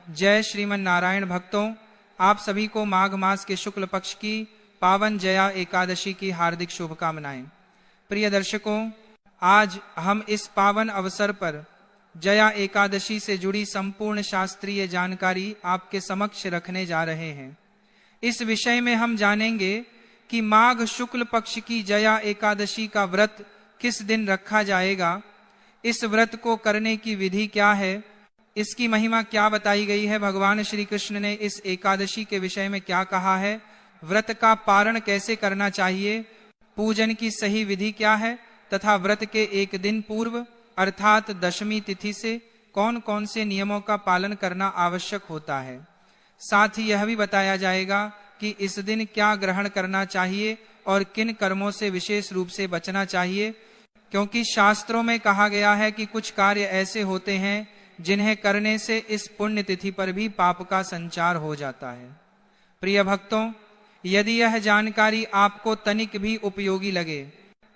जय श्रीमन नारायण भक्तों, आप सभी को माघ मास के शुक्ल पक्ष की पावन जया एकादशी की हार्दिक शुभकामनाएं। प्रिय दर्शकों, आज हम इस पावन अवसर पर जया एकादशी से जुड़ी संपूर्ण शास्त्रीय जानकारी आपके समक्ष रखने जा रहे हैं। इस विषय में हम जानेंगे कि माघ शुक्ल पक्ष की जया एकादशी का व्रत किस दिन रखा जाएगा, इस व्रत को करने की विधि क्या है, इसकी महिमा क्या बताई गई है, भगवान श्री कृष्ण ने इस एकादशी के विषय में क्या कहा है, व्रत का पारण कैसे करना चाहिए, पूजन की सही विधि क्या है तथा व्रत के एक दिन पूर्व अर्थात दशमी तिथि से कौन कौन से नियमों का पालन करना आवश्यक होता है। साथ ही यह भी बताया जाएगा कि इस दिन क्या ग्रहण करना चाहिए और किन कर्मों से विशेष रूप से बचना चाहिए, क्योंकि शास्त्रों में कहा गया है कि कुछ कार्य ऐसे होते हैं जिन्हें करने से इस पुण्य तिथि पर भी पाप का संचार हो जाता है। प्रिय भक्तों, यदि यह जानकारी आपको तनिक भी उपयोगी लगे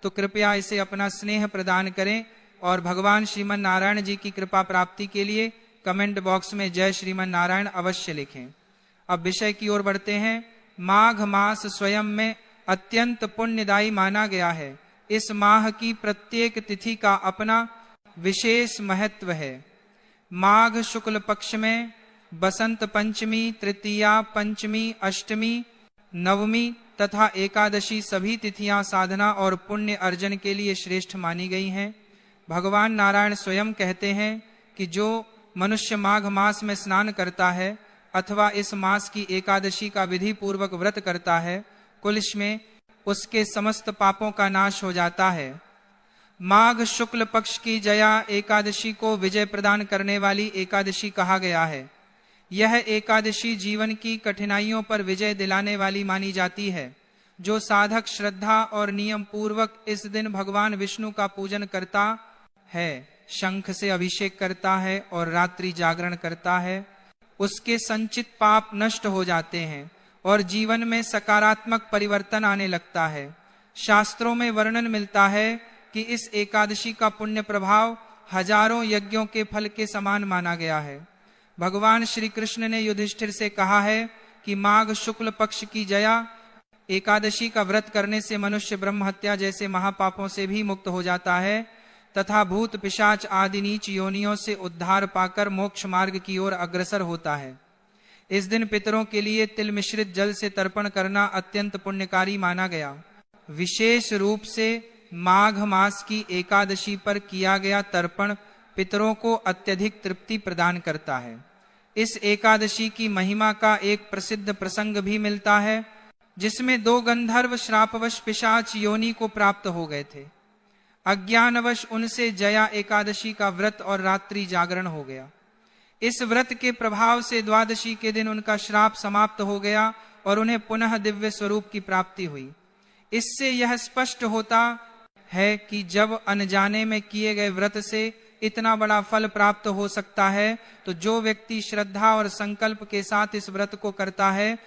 तो कृपया इसे अपना स्नेह प्रदान करें और भगवान श्रीमन नारायण जी की कृपा प्राप्ति के लिए कमेंट बॉक्स में जय श्रीमन नारायण अवश्य लिखें। अब विषय की ओर बढ़ते हैं। माघ मास स्वयं में अत्यंत पुण्यदायी माना गया है। इस माह की प्रत्येक तिथि का अपना विशेष महत्व है। माघ शुक्ल पक्ष में बसंत पंचमी, तृतीया, पंचमी, अष्टमी, नवमी तथा एकादशी सभी तिथियां साधना और पुण्य अर्जन के लिए श्रेष्ठ मानी गई हैं। भगवान नारायण स्वयं कहते हैं कि जो मनुष्य माघ मास में स्नान करता है अथवा इस मास की एकादशी का विधि पूर्वक व्रत करता है, कुलिश में उसके समस्त पापों का नाश हो जाता है। माघ शुक्ल पक्ष की जया एकादशी को विजय प्रदान करने वाली एकादशी कहा गया है। यह एकादशी जीवन की कठिनाइयों पर विजय दिलाने वाली मानी जाती है। जो साधक श्रद्धा और नियम पूर्वक इस दिन भगवान विष्णु का पूजन करता है, शंख से अभिषेक करता है और रात्रि जागरण करता है, उसके संचित पाप नष्ट हो जाते हैं और जीवन में सकारात्मक परिवर्तन आने लगता है। शास्त्रों में वर्णन मिलता है कि इस एकादशी का पुण्य प्रभाव हजारों यज्ञों के फल के समान माना गया है। भगवान श्री कृष्ण ने युधिष्ठिर से कहा है कि माघ शुक्ल पक्ष की जया एकादशी का व्रत करने से मनुष्य ब्रह्म हत्या जैसे महापापों से भी मुक्त हो जाता है तथा भूत पिशाच आदि नीच योनियों से उद्धार पाकर मोक्ष मार्ग की ओर अग्रसर होता है। इस दिन पितरों के लिए तिल मिश्रित जल से तर्पण करना अत्यंत पुण्यकारी माना गया। विशेष रूप से माघ मास की एकादशी पर किया गया तर्पण पितरों को अत्यधिक तृप्ति प्रदान करता है। इस एकादशी की महिमा का एक प्रसिद्ध प्रसंग भी मिलता है, जिसमें दो गंधर्व श्रापवश पिशाच योनि को प्राप्त हो गए थे। अज्ञानवश उनसे जया एकादशी का व्रत और रात्रि जागरण हो गया। इस व्रत के प्रभाव से द्वादशी के दिन उनका श्राप समाप्त हो गया और उन्हें पुनः दिव्य स्वरूप की प्राप्ति हुई। इससे यह स्पष्ट होता है कि जब अनजाने में किए गए व्रत से इतना बड़ा फल प्राप्त हो सकता है, तो जो व्यक्ति श्रद्धा और संकल्प के साथ इस व्रत को करता है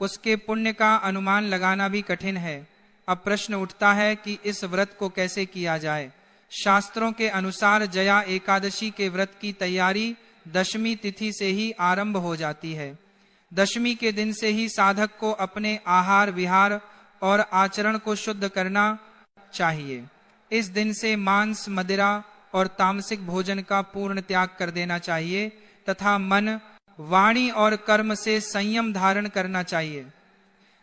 उसके पुण्य का अनुमान लगाना भी कठिन है। अब प्रश्न उठता है कि इस व्रत को कैसे किया जाए। शास्त्रों के अनुसार जया एकादशी के व्रत की तैयारी दशमी तिथि से ही आरंभ हो जाती है। दशमी के दिन से ही साधक को अपने आहार विहार और आचरण को शुद्ध करना चाहिए। इस दिन से मांस, मदिरा और तामसिक भोजन का पूर्ण त्याग कर देना चाहिए तथा मन, वाणी और कर्म से संयम धारण करना चाहिए।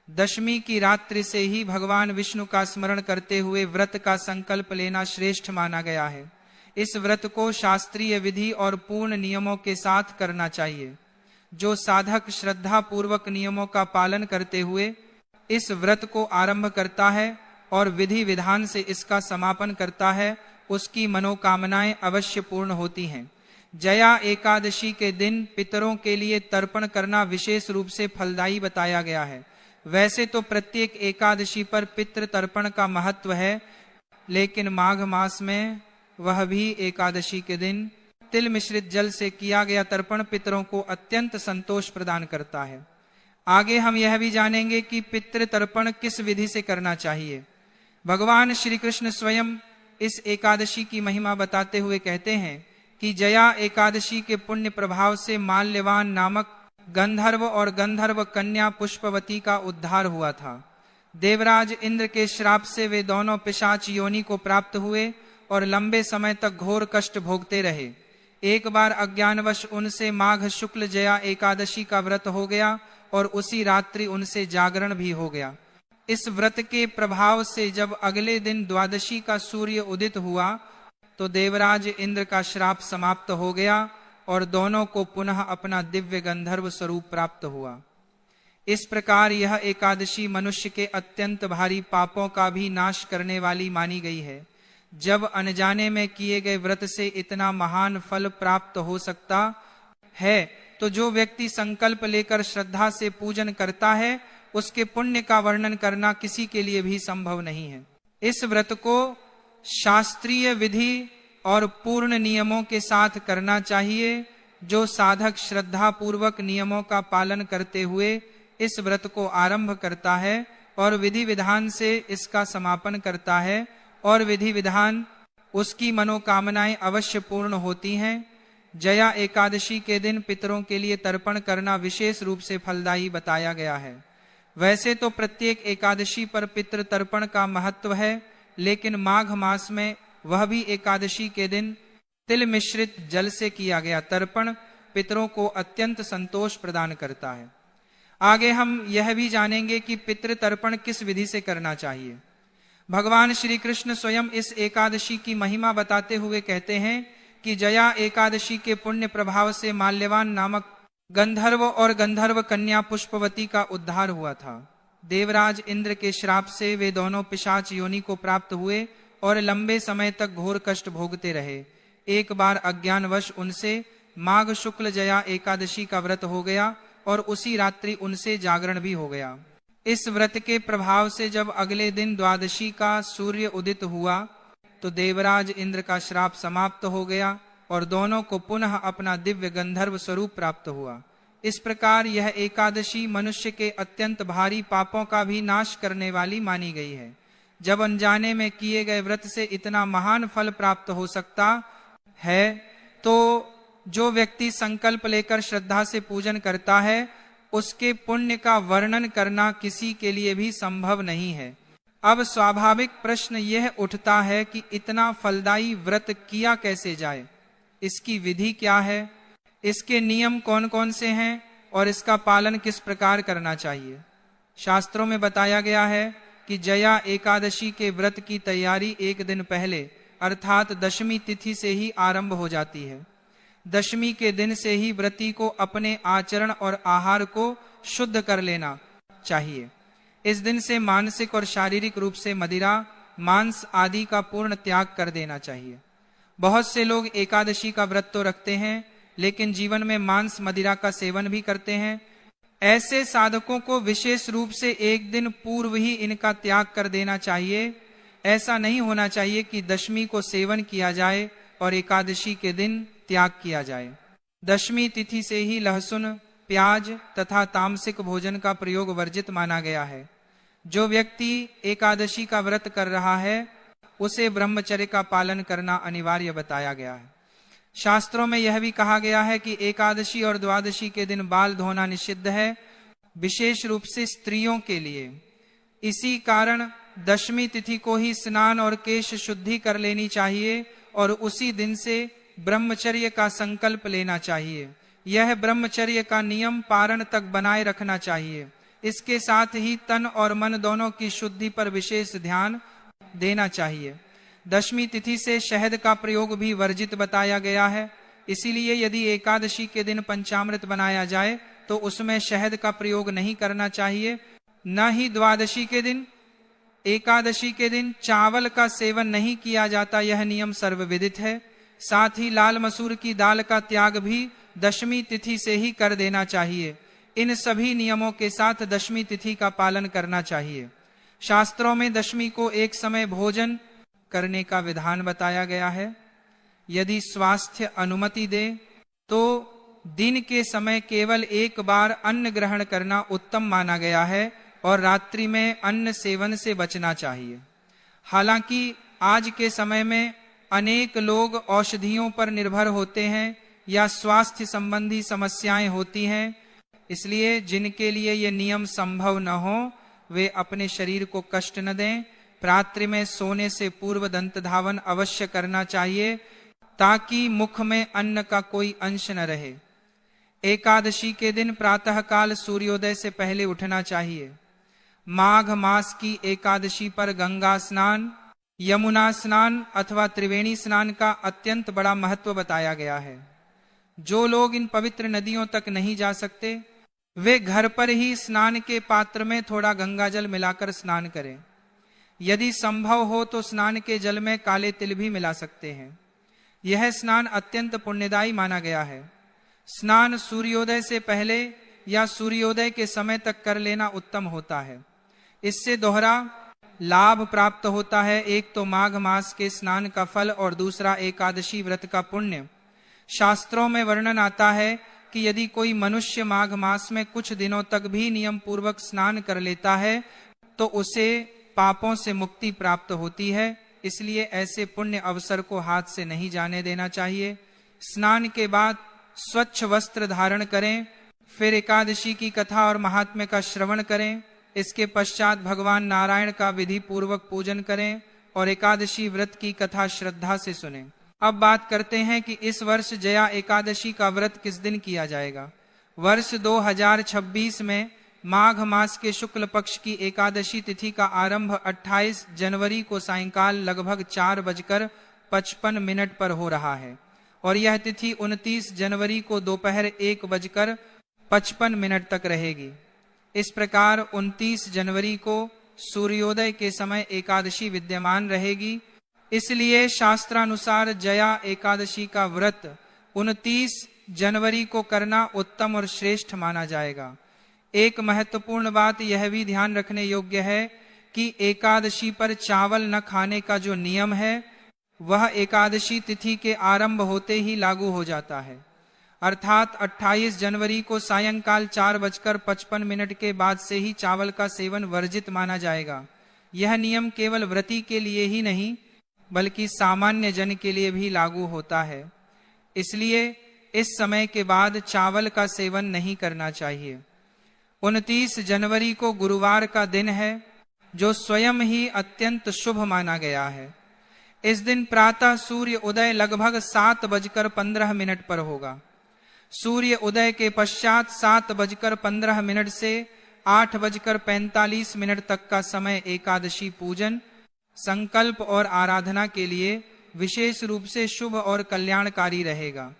दशमी की रात्रि से ही भगवान विष्णु का स्मरण करते हुए व्रत का संकल्प लेना श्रेष्ठ माना गया है। इस व्रत को शास्त्रीय विधि और पूर्ण नियमों के साथ करना चाहिए। जो साधक श्रद्धा पूर्वक नियमों का पालन करते हुए इस व्रत को आरंभ करता है और विधि विधान से इसका समापन करता है, उसकी मनोकामनाएं अवश्य पूर्ण होती हैं। जया एकादशी के दिन पितरों के लिए तर्पण करना विशेष रूप से फलदायी बताया गया है। वैसे तो प्रत्येक एकादशी पर पितृ तर्पण का महत्व है, लेकिन माघ मास में वह भी एकादशी के दिन तिल मिश्रित जल से किया गया तर्पण पितरों को अत्यंत संतोष प्रदान करता है। आगे हम यह भी जानेंगे कि पितृ तर्पण किस विधि से करना चाहिए। भगवान श्री कृष्ण स्वयं इस एकादशी की महिमा बताते हुए कहते हैं कि जया एकादशी के पुण्य प्रभाव से माल्यवान नामक गंधर्व और गंधर्व कन्या पुष्पवती का उद्धार हुआ था। देवराज इंद्र के श्राप से वे दोनों पिशाच योनि को प्राप्त हुए और लंबे समय तक घोर कष्ट भोगते रहे। एक बार अज्ञानवश उनसे माघ शुक्ल जया एकादशी का व्रत हो गया और उसी रात्रि उनसे जागरण भी हो गया। इस व्रत के प्रभाव से जब अगले दिन द्वादशी का सूर्य उदित हुआ तो देवराज इंद्र का श्राप समाप्त हो गया और दोनों को पुनः अपना दिव्य गंधर्व स्वरूप प्राप्त हुआ। इस प्रकार यह एकादशी मनुष्य के अत्यंत भारी पापों का भी नाश करने वाली मानी गई है। जब अनजाने में किए गए व्रत से इतना महान फल प्राप्त हो सकता है तो जो व्यक्ति संकल्प लेकर श्रद्धा से पूजन करता है उसके पुण्य का वर्णन करना किसी के लिए भी संभव नहीं है। इस व्रत को शास्त्रीय विधि और पूर्ण नियमों के साथ करना चाहिए। जो साधक श्रद्धा पूर्वक नियमों का पालन करते हुए इस व्रत को आरंभ करता है और विधि विधान से इसका समापन करता है और विधि विधान उसकी मनोकामनाएं अवश्य पूर्ण होती हैं। जया एकादशी के दिन पितरों के लिए तर्पण करना विशेष रूप से फलदायी बताया गया है। वैसे तो प्रत्येक एकादशी पर पितृ तर्पण का महत्व है, लेकिन माघ मास में वह भी एकादशी के दिन तिल मिश्रित जल से किया गया तर्पण पितरों को अत्यंत संतोष प्रदान करता है। आगे हम यह भी जानेंगे कि पितृ तर्पण किस विधि से करना चाहिए। भगवान श्री कृष्ण स्वयं इस एकादशी की महिमा बताते हुए कहते हैं कि जया एकादशी के पुण्य प्रभाव से माल्यवान नामक गंधर्व और गंधर्व कन्या पुष्पवती का उद्धार हुआ था। देवराज इंद्र के श्राप से वे दोनों पिशाच योनि को प्राप्त हुए और लंबे समय तक घोर कष्ट भोगते रहे। एक बार अज्ञानवश उनसे माघ शुक्ल जया एकादशी का व्रत हो गया और उसी रात्रि उनसे जागरण भी हो गया। इस व्रत के प्रभाव से जब अगले दिन द्वादशी का सूर्य उदित हुआ तो देवराज इंद्र का श्राप समाप्त हो गया और दोनों को पुनः अपना दिव्य गंधर्व स्वरूप प्राप्त हुआ। इस प्रकार यह एकादशी मनुष्य के अत्यंत भारी पापों का भी नाश करने वाली मानी गई है। जब अनजाने में किए गए व्रत से इतना महान फल प्राप्त हो सकता है तो जो व्यक्ति संकल्प लेकर श्रद्धा से पूजन करता है उसके पुण्य का वर्णन करना किसी के लिए भी संभव नहीं है। अब स्वाभाविक प्रश्न यह उठता है कि इतना फलदायी व्रत किया कैसे जाए, इसकी विधि क्या है, इसके नियम कौन कौन से हैं और इसका पालन किस प्रकार करना चाहिए। शास्त्रों में बताया गया है कि जया एकादशी के व्रत की तैयारी एक दिन पहले अर्थात दशमी तिथि से ही आरंभ हो जाती है। दशमी के दिन से ही व्रती को अपने आचरण और आहार को शुद्ध कर लेना चाहिए। इस दिन से मानसिक और शारीरिक रूप से मदिरा, मांस आदि का पूर्ण त्याग कर देना चाहिए। बहुत से लोग एकादशी का व्रत तो रखते हैं लेकिन जीवन में मांस मदिरा का सेवन भी करते हैं। ऐसे साधकों को विशेष रूप से एक दिन पूर्व ही इनका त्याग कर देना चाहिए। ऐसा नहीं होना चाहिए कि दशमी को सेवन किया जाए और एकादशी के दिन त्याग किया जाए। दशमी तिथि से ही लहसुन, प्याज तथा तामसिक भोजन का प्रयोग वर्जित माना गया है। जो व्यक्ति एकादशी का व्रत कर रहा है उसे ब्रह्मचर्य का पालन करना अनिवार्य बताया गया है। शास्त्रों में यह भी कहा गया है कि एकादशी और द्वादशी के दिन बाल धोना निषिद्ध है, विशेष रूप से स्त्रियों के लिए। इसी कारण दशमी तिथि को ही स्नान और केश शुद्धि कर लेनी चाहिए और उसी दिन से ब्रह्मचर्य का संकल्प लेना चाहिए। यह ब्रह्मचर्य का नियम पारण तक बनाए रखना चाहिए। इसके साथ ही तन और मन दोनों की शुद्धि पर विशेष ध्यान देना चाहिए। दशमी तिथि से शहद का प्रयोग भी वर्जित बताया गया है। इसीलिए यदि एकादशी के दिन पंचामृत बनाया जाए तो उसमें शहद का प्रयोग नहीं करना चाहिए। न ही द्वादशी के दिन, एकादशी के दिन चावल का सेवन नहीं किया जाता, यह नियम सर्वविदित है। साथ ही लाल मसूर की दाल का त्याग भी दशमी तिथि से ही कर देना चाहिए। इन सभी नियमों के साथ दशमी तिथि का पालन करना चाहिए। शास्त्रों में दशमी को एक समय भोजन करने का विधान बताया गया है। यदि स्वास्थ्य अनुमति दे तो दिन के समय केवल एक बार अन्न ग्रहण करना उत्तम माना गया है और रात्रि में अन्न सेवन से बचना चाहिए। हालांकि आज के समय में अनेक लोग औषधियों पर निर्भर होते हैं या स्वास्थ्य संबंधी समस्याएं होती हैं, इसलिए जिनके लिए ये नियम संभव न हो वे अपने शरीर को कष्ट न दें। रात्रि में सोने से पूर्व दंत धावन अवश्य करना चाहिए ताकि मुख में अन्न का कोई अंश न रहे। एकादशी के दिन प्रातःकाल सूर्योदय से पहले उठना चाहिए। माघ मास की एकादशी पर गंगा स्नान, यमुना स्नान अथवा त्रिवेणी स्नान का अत्यंत बड़ा महत्व बताया गया है। जो लोग इन पवित्र नदियों तक नहीं जा सकते वे घर पर ही स्नान के पात्र में थोड़ा गंगा जल मिलाकर स्नान करें। यदि संभव हो तो स्नान के जल में काले तिल भी मिला सकते हैं। यह स्नान अत्यंत पुण्यदायी माना गया है। स्नान सूर्योदय से पहले या सूर्योदय के समय तक कर लेना उत्तम होता है। इससे दोहरा लाभ प्राप्त होता है। एक तो माघ मास के स्नान का फल और दूसरा एकादशी व्रत का पुण्य। शास्त्रों में वर्णन आता है कि यदि कोई मनुष्य माघ मास में कुछ दिनों तक भी नियम पूर्वक स्नान कर लेता है तो उसे पापों से मुक्ति प्राप्त होती है। इसलिए ऐसे पुण्य अवसर को हाथ से नहीं जाने देना चाहिए। स्नान के बाद स्वच्छ वस्त्र धारण करें, फिर एकादशी की कथा और महात्म्य का श्रवण करें। इसके पश्चात भगवान नारायण का विधि पूर्वक पूजन करें और एकादशी व्रत की कथा श्रद्धा से सुनें। अब बात करते हैं कि इस वर्ष जया एकादशी का व्रत किस दिन किया जाएगा। वर्ष 2026 में माघ मास के शुक्ल पक्ष की एकादशी तिथि का आरंभ 28 जनवरी को सायंकाल लगभग 4:55 पर हो रहा है और यह तिथि 29 जनवरी को दोपहर 1:55 तक रहेगी। इस प्रकार 29 जनवरी को सूर्योदय के समय एकादशी विद्यमान रहेगी। इसलिए शास्त्रानुसार जया एकादशी का व्रत 29 जनवरी को करना उत्तम और श्रेष्ठ माना जाएगा। एक महत्वपूर्ण बात यह भी ध्यान रखने योग्य है कि एकादशी पर चावल न खाने का जो नियम है वह एकादशी तिथि के आरंभ होते ही लागू हो जाता है। अर्थात 28 जनवरी को सायंकाल 4:55 के बाद से ही चावल का सेवन वर्जित माना जाएगा। यह नियम केवल व्रती के लिए ही नहीं बल्कि सामान्य जन के लिए भी लागू होता है। इसलिए इस समय के बाद चावल का सेवन नहीं करना चाहिए। 29 जनवरी को गुरुवार का दिन है जो स्वयं ही अत्यंत शुभ माना गया है। इस दिन प्रातः सूर्य उदय लगभग 7:15 पर होगा। सूर्य उदय के पश्चात 7:15 से 8:45 तक का समय एकादशी पूजन, संकल्प और आराधना के लिए विशेष रूप से शुभ और कल्याणकारी रहेगा।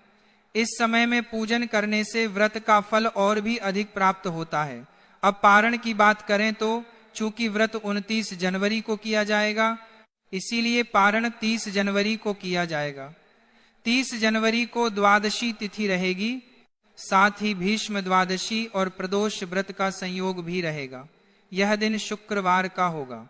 इस समय में पूजन करने से व्रत का फल और भी अधिक प्राप्त होता है। अब पारण की बात करें तो चूंकि व्रत 29 जनवरी को किया जाएगा इसीलिए पारण 30 जनवरी को किया जाएगा। 30 जनवरी को द्वादशी तिथि रहेगी। साथ ही भीष्म द्वादशी और प्रदोष व्रत का संयोग भी रहेगा। यह दिन शुक्रवार का होगा।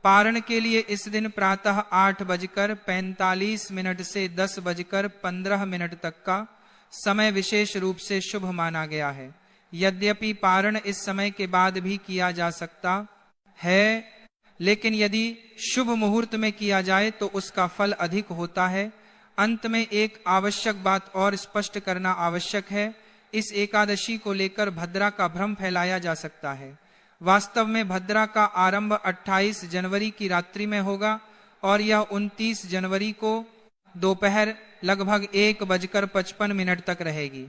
पारण के लिए इस दिन प्रातः 8:45 से 10:15 तक का समय विशेष रूप से शुभ माना गया है। यद्यपि पारण इस समय के बाद भी किया जा सकता है, लेकिन यदि शुभ मुहूर्त में किया जाए तो उसका फल अधिक होता है। अंत में एक आवश्यक बात और स्पष्ट करना आवश्यक है। इस एकादशी को लेकर भद्रा का भ्रम फैलाया जा सकता है। वास्तव में भद्रा का आरंभ 28 जनवरी की रात्रि में होगा और यह 29 जनवरी को दोपहर लगभग 1:55 तक रहेगी।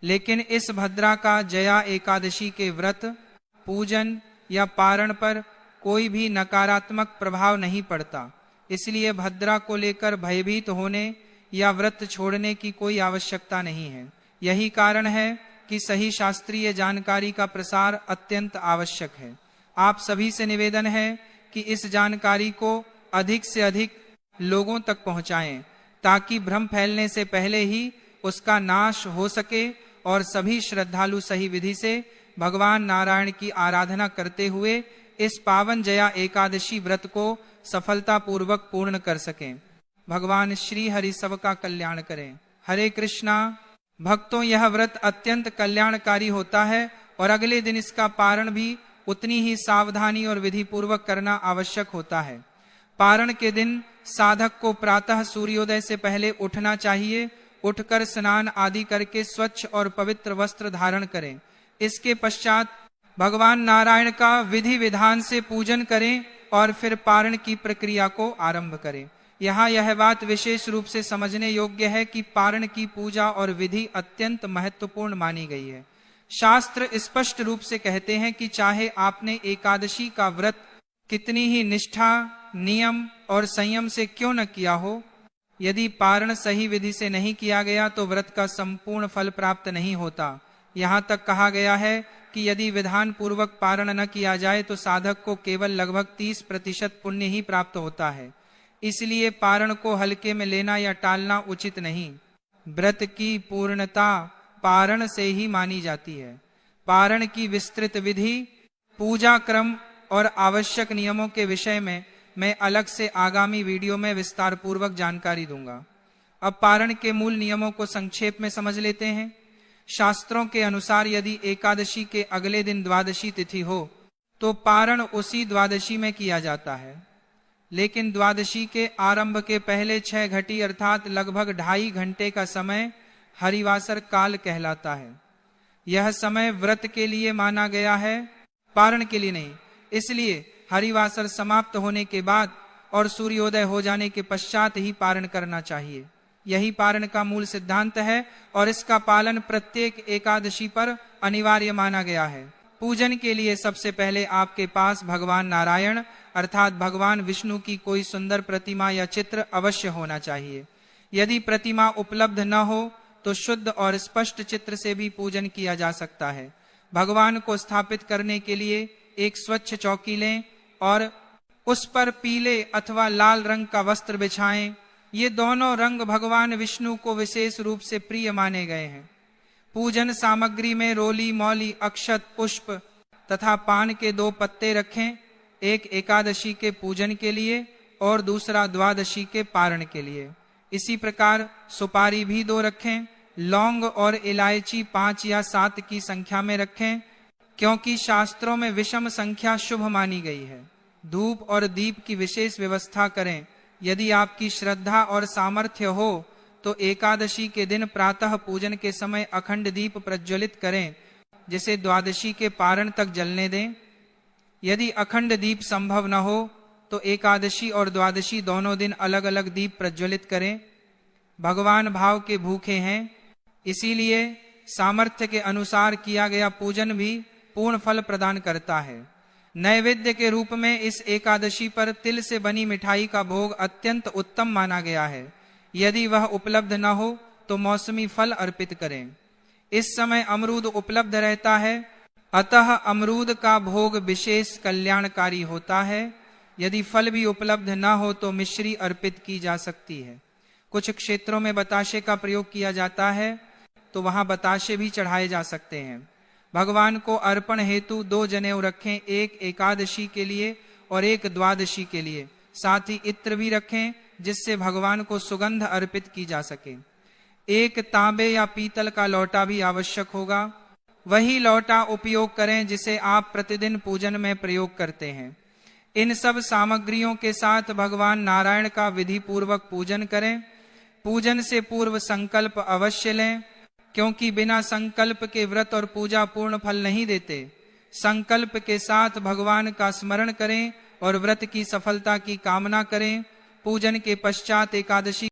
लेकिन इस भद्रा का जया एकादशी के व्रत, पूजन या पारण पर कोई भी नकारात्मक प्रभाव नहीं पड़ता। इसलिए भद्रा को लेकर भयभीत होने या व्रत छोड़ने की कोई आवश्यकता नहीं है। यही कारण है कि सही शास्त्रीय जानकारी का प्रसार अत्यंत आवश्यक है। आप सभी से निवेदन है कि इस जानकारी को अधिक से अधिक लोगों तक पहुंचाएं ताकि भ्रम फैलने से पहले ही उसका नाश हो सके और सभी श्रद्धालु सही विधि से भगवान नारायण की आराधना करते हुए इस पावन जया एकादशी व्रत को सफलता पूर्वक पूर्ण कर सकें। भगवान श्री हरि सबका कल्याण करें। हरे कृष्णा। भक्तों, यह व्रत अत्यंत कल्याणकारी होता है और अगले दिन इसका पारण भी उतनी ही सावधानी और विधि पूर्वक करना आवश्यक होता है। पारण के दिन साधक को प्रातः सूर्योदय से पहले उठना चाहिए। उठकर स्नान आदि करके स्वच्छ और पवित्र वस्त्र धारण करें। इसके पश्चात भगवान नारायण का विधि विधान से पूजन करें और फिर पारण की प्रक्रिया को आरंभ करें। यहाँ यह बात विशेष रूप से समझने योग्य है कि पारण की पूजा और विधि अत्यंत महत्वपूर्ण मानी गई है। शास्त्र स्पष्ट रूप से कहते हैं कि चाहे आपने एकादशी का व्रत कितनी ही निष्ठा, नियम और संयम से क्यों न किया हो, यदि पारण सही विधि से नहीं किया गया तो व्रत का संपूर्ण फल प्राप्त नहीं होता। यहाँ तक कहा गया है कि यदि विधान पूर्वक पारण न किया जाए तो साधक को केवल लगभग 30% पुण्य ही प्राप्त होता है। इसलिए पारण को हल्के में लेना या टालना उचित नहीं। व्रत की पूर्णता पारण से ही मानी जाती है। पारण की विस्तृत विधि, पूजा क्रम और आवश्यक नियमों के विषय में मैं अलग से आगामी वीडियो में विस्तार पूर्वक जानकारी दूंगा। अब पारण के मूल नियमों को संक्षेप में समझ लेते हैं। शास्त्रों के अनुसार यदि एकादशी के अगले दिन द्वादशी तिथि हो तो पारण उसी द्वादशी में किया जाता है, लेकिन द्वादशी के आरंभ के पहले 6 घटी अर्थात लगभग 2.5 घंटे का समय हरिवासर काल कहलाता है। यह समय व्रत के लिए माना गया है, पारण के लिए नहीं। इसलिए हरिवासर समाप्त होने के बाद और सूर्योदय हो जाने के पश्चात ही पारण करना चाहिए। यही पारण का मूल सिद्धांत है और इसका पालन प्रत्येक एकादशी पर अनिवार्य माना गया है। पूजन के लिए सबसे पहले आपके पास भगवान नारायण अर्थात भगवान विष्णु की कोई सुंदर प्रतिमा या चित्र अवश्य होना चाहिए। यदि प्रतिमा उपलब्ध न हो तो शुद्ध और स्पष्ट चित्र से भी पूजन किया जा सकता है। भगवान को स्थापित करने के लिए एक स्वच्छ चौकी लें और उस पर पीले अथवा लाल रंग का वस्त्र बिछाएं। ये दोनों रंग भगवान विष्णु को विशेष रूप से प्रिय माने गए हैं। पूजन सामग्री में रोली, मौली, अक्षत, पुष्प तथा पान के 2 पत्ते रखें, एक एकादशी के पूजन के लिए और दूसरा द्वादशी के पारण के लिए। इसी प्रकार सुपारी भी 2 रखें। लौंग और इलायची 5 या 7 की संख्या में रखें, क्योंकि शास्त्रों में विषम संख्या शुभ मानी गई है। धूप और दीप की विशेष व्यवस्था करें। यदि आपकी श्रद्धा और सामर्थ्य हो तो एकादशी के दिन प्रातः पूजन के समय अखंड दीप प्रज्वलित करें, जिसे द्वादशी के पारण तक जलने दें। यदि अखंड दीप संभव न हो तो एकादशी और द्वादशी दोनों दिन अलग अलग दीप प्रज्वलित करें। भगवान भाव के भूखे हैं, इसीलिए सामर्थ्य के अनुसार किया गया पूजन भी पूर्ण फल प्रदान करता है। नैवेद्य के रूप में इस एकादशी पर तिल से बनी मिठाई का भोग अत्यंत उत्तम माना गया है। यदि वह उपलब्ध न हो तो मौसमी फल अर्पित करें। इस समय अमरूद उपलब्ध रहता है, अतः अमरूद का भोग विशेष कल्याणकारी होता है। यदि फल भी उपलब्ध न हो तो मिश्री अर्पित की जा सकती है। कुछ क्षेत्रों में बताशे का प्रयोग किया जाता है तो वहां बताशे भी चढ़ाए जा सकते हैं। भगवान को अर्पण हेतु 2 जनेऊ रखें, एक एकादशी के लिए और एक द्वादशी के लिए। साथ ही इत्र भी रखें जिससे भगवान को सुगंध अर्पित की जा सके। एक तांबे या पीतल का लौटा भी आवश्यक होगा। वही लौटा उपयोग करें जिसे आप प्रतिदिन पूजन में प्रयोग करते हैं। इन सब सामग्रियों के साथ भगवान नारायण का विधि पूर्वक पूजन करें। पूजन से पूर्व संकल्प अवश्य लें, क्योंकि बिना संकल्प के व्रत और पूजा पूर्ण फल नहीं देते। संकल्प के साथ भगवान का स्मरण करें और व्रत की सफलता की कामना करें। पूजन के पश्चात एकादशी